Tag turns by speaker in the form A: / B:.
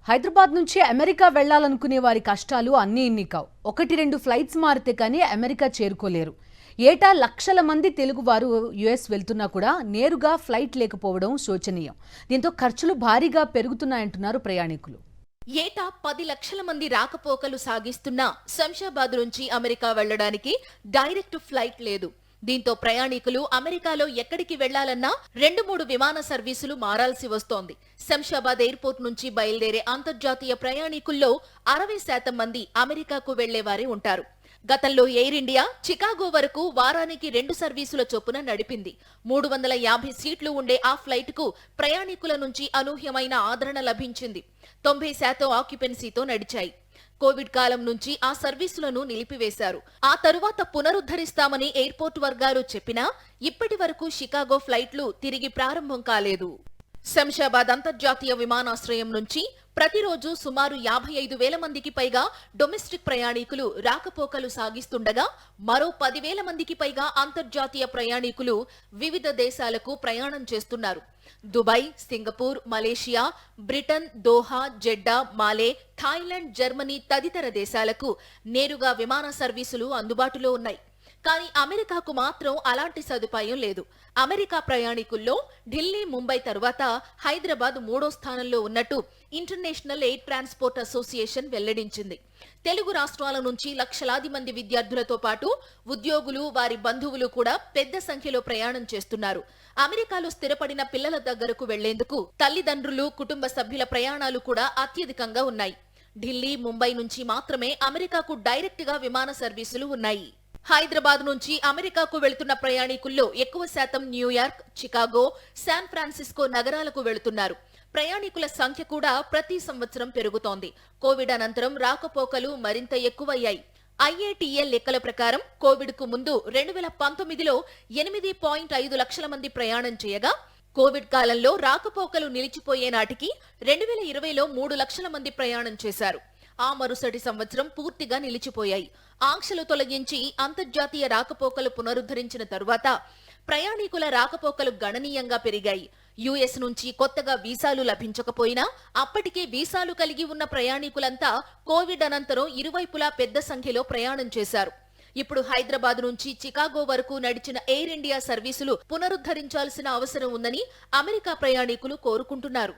A: హైదరాబాద్ నుంచి అమెరికా వెళ్లాలనుకునే వారి కష్టాలు అన్నీ ఇన్ని కావు. 1-2 ఫ్లైట్స్ మారితే కానీ అమెరికా చేరుకోలేరు. ఏటా లక్షల మంది తెలుగువారు యుఎస్ వెళ్తున్నా కూడా నేరుగా ఫ్లైట్ లేకపోవడం శోచనీయం. దీంతో ఖర్చులు భారీగా పెరుగుతున్నాయంటున్నారు ప్రయాణికులు.
B: ఏటా 10 లక్షల మంది రాకపోకలు సాగిస్తున్నా శంషాబాద్ నుంచి అమెరికా వెళ్లడానికి డైరెక్ట్ ఫ్లైట్ లేదు. దీంతో ప్రయాణికులు అమెరికాలో ఎక్కడికి వెళ్లాలన్నా 2-3 విమాన సర్వీసులు మారాల్సి వస్తోంది. శంషాబాద్ ఎయిర్పోర్ట్ నుంచి బయలుదేరే అంతర్జాతీయ ప్రయాణికుల్లో 60% మంది అమెరికాకు వెళ్లేవారే ఉంటారు. గతంలో ఎయిర్ ఇండియా చికాగో వరకు వారానికి 2 సర్వీసుల చొప్పున నడిపింది. 350 సీట్లు ఉండే ఆ ఫ్లైట్ కు ప్రయాణికుల నుంచి అనూహ్యమైన ఆదరణ లభించింది. 90% ఆక్యుపెన్సీతో నడిచాయి. కోవిడ్ కాలం నుంచి ఆ సర్వీసులను నిలిపివేశారు. ఆ తరువాత పునరుద్ధరిస్తామని ఎయిర్పోర్ట్ వర్గాలు చెప్పినా ఇప్పటి వరకు షికాగో ఫ్లైట్లు తిరిగి ప్రారంభం కాలేదు. శంషాబాద్ అంతర్జాతీయ విమానాశ్రయం నుంచి ప్రతిరోజు సుమారు 55,000 మందికి పైగా డొమెస్టిక్ ప్రయాణికులు రాకపోకలు సాగిస్తుండగా మరో 10,000 మందికి పైగా అంతర్జాతీయ ప్రయాణికులు వివిధ దేశాలకు ప్రయాణం చేస్తున్నారు. Dubai, Singapore, Malaysia, Britain, Doha, Jeddah, Male, Thailand, Germany తదితర దేశాలకు నేరుగా విమాన సర్వీసులు అందుబాటులో ఉన్నాయి. కానీ అమెరికాకు మాత్రం అలాంటి సదుపాయం లేదు. అమెరికా ప్రయాణికుల్లో ఢిల్లీ, ముంబై తరువాత హైదరాబాద్ 3వ స్థానంలో ఉన్నట్టు ఇంటర్నేషనల్ ఎయిర్ ట్రాన్స్పోర్ట్ అసోసియేషన్ వెల్లడించింది. తెలుగు రాష్ట్రాల నుంచి లక్షలాది మంది విద్యార్థులతో పాటు ఉద్యోగులు, వారి బంధువులు కూడా పెద్ద సంఖ్యలో ప్రయాణం చేస్తున్నారు. అమెరికాలో స్థిరపడిన పిల్లల దగ్గరకు వెళ్లేందుకు తల్లిదండ్రులు, కుటుంబ సభ్యుల ప్రయాణాలు కూడా అత్యధికంగా ఉన్నాయి. ఢిల్లీ, ముంబై నుంచి మాత్రమే అమెరికాకు డైరెక్ట్ గా విమాన సర్వీసులు ఉన్నాయి. హైదరాబాద్ నుంచి అమెరికాకు వెళుతున్న ప్రయాణికుల్లో ఎక్కువ శాతం న్యూయార్క్, చికాగో, శాన్ ఫ్రాన్సిస్కో నగరాలకు వెళుతున్నారు. ప్రయాణికుల సంఖ్య కూడా ప్రతి సంవత్సరం పెరుగుతోంది. కోవిడ్ అనంతరం రాకపోకలు మరింత ఎక్కువయ్యాయి. ఐఏటీఎల్ లెక్కల ప్రకారం కోవిడ్ కు ముందు 2019లో 8.5 లక్షల మంది ప్రయాణం చేయగా కోవిడ్ కాలంలో రాకపోకలు నిలిచిపోయే నాటికి 2020లో 3 లక్షల మంది ప్రయాణం చేశారు. ఆ మరుసటి సంవత్సరం పూర్తిగా నిలిచిపోయాయి. ఆంక్షలు తొలగించి అంతర్జాతీయ రాకపోకలు పునరుద్ధరించిన తరువాత ప్రయాణికుల రాకపోకలు గణనీయంగా పెరిగాయి. యుఎస్ నుంచి కొత్తగా వీసాలు లభించకపోయినా అప్పటికే వీసాలు కలిగి ఉన్న ప్రయాణికులంతా కోవిడ్ అనంతరం ఇరువైపులా పెద్ద సంఖ్యలో ప్రయాణం చేశారు. ఇప్పుడు హైదరాబాద్ నుంచి చికాగో వరకు నడిచిన ఎయిర్ ఇండియా సర్వీసులు పునరుద్ధరించాల్సిన అవసరం ఉందని అమెరికా ప్రయాణికులు కోరుకుంటున్నారు.